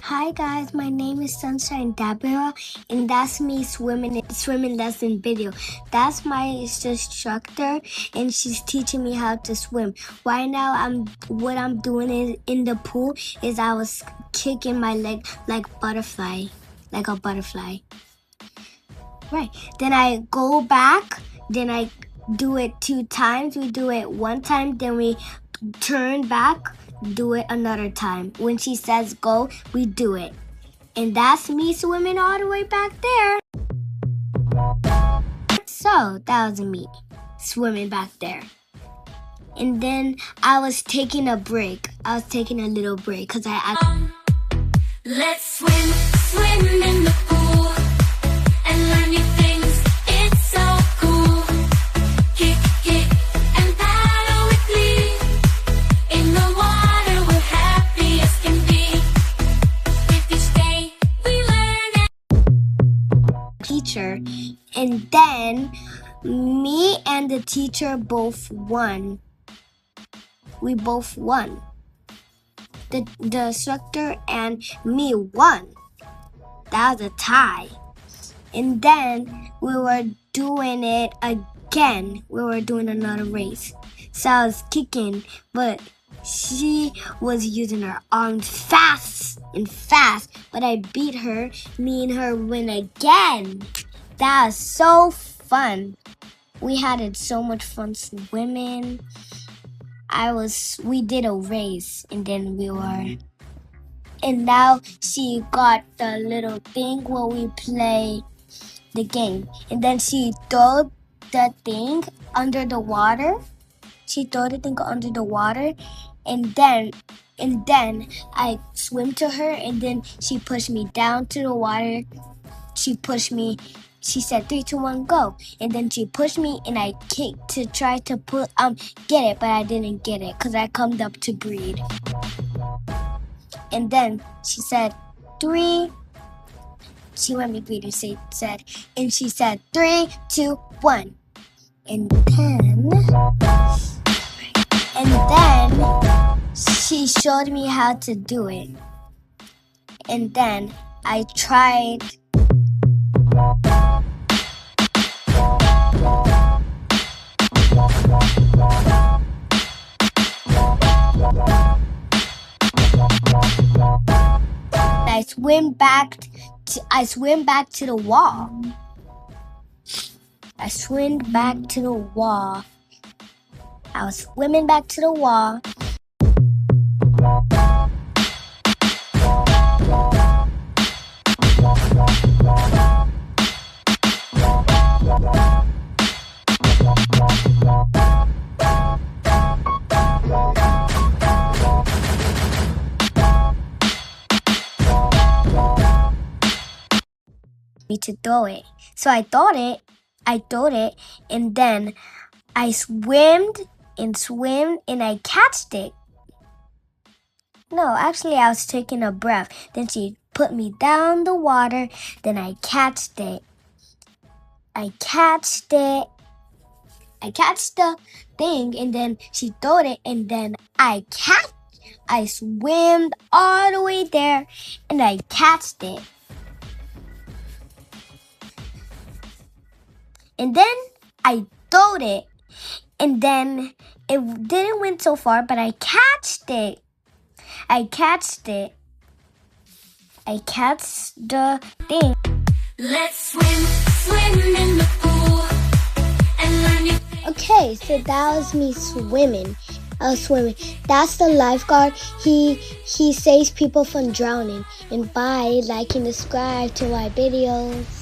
Hi guys, my name is Sunshine Dabira, and that's me swimming lesson video. That's my instructor, and she's teaching me how to swim. Right now, what I'm doing is in the pool is I was kicking my leg like a butterfly. Right. Then I go back. Then I do it 2 times. We do it 1 time. Then we turn back. Do it another time. When she says go, we do it. And that's me swimming all the way back there. So that was me swimming back there. And then I was taking a break. I was taking a little break because Let's swim in the pool and learn new things. It's so cool. Kick and paddle with glee. In the water we're happy as can be. With each day we learn teacher, and then me and the teacher both won. We both won. The instructor and me won. That was a tie. And then we were doing it again. We were doing another race. So I was kicking, but she was using her arms fast, but I beat her. Me and her win again. That was so fun. We had so much fun swimming. We did a race, and then and now she got the little thing where we play the game. And then she threw the thing under the water. And then I swim to her, and then she pushed me down to the water. She pushed me. She said 3, 2, 1, go. And then she pushed me, and I kicked to try to get it, but I didn't get it because I come up to breathe. And then she said 3. She let me breathe and she said 3, 2, 1. And then she showed me how to do it. And then I tried. I swim back to the wall. I swim back to the wall. I was swimming back to the wall. Me to throw it. So I thought it, and then I swimmed and I catched it. No, actually I was taking a breath. Then she put me down the water, then I catched it. I catched the thing, and then she threw it, and then I swam all the way there, and I catched it. And then I threw it, and then it didn't went so far, but I catched it. I catched the thing. Let's swim in the pool and learn new things. Okay, so that was me swimming. I was swimming. That's the lifeguard. He saves people from drowning. And bye, like and subscribe to my videos.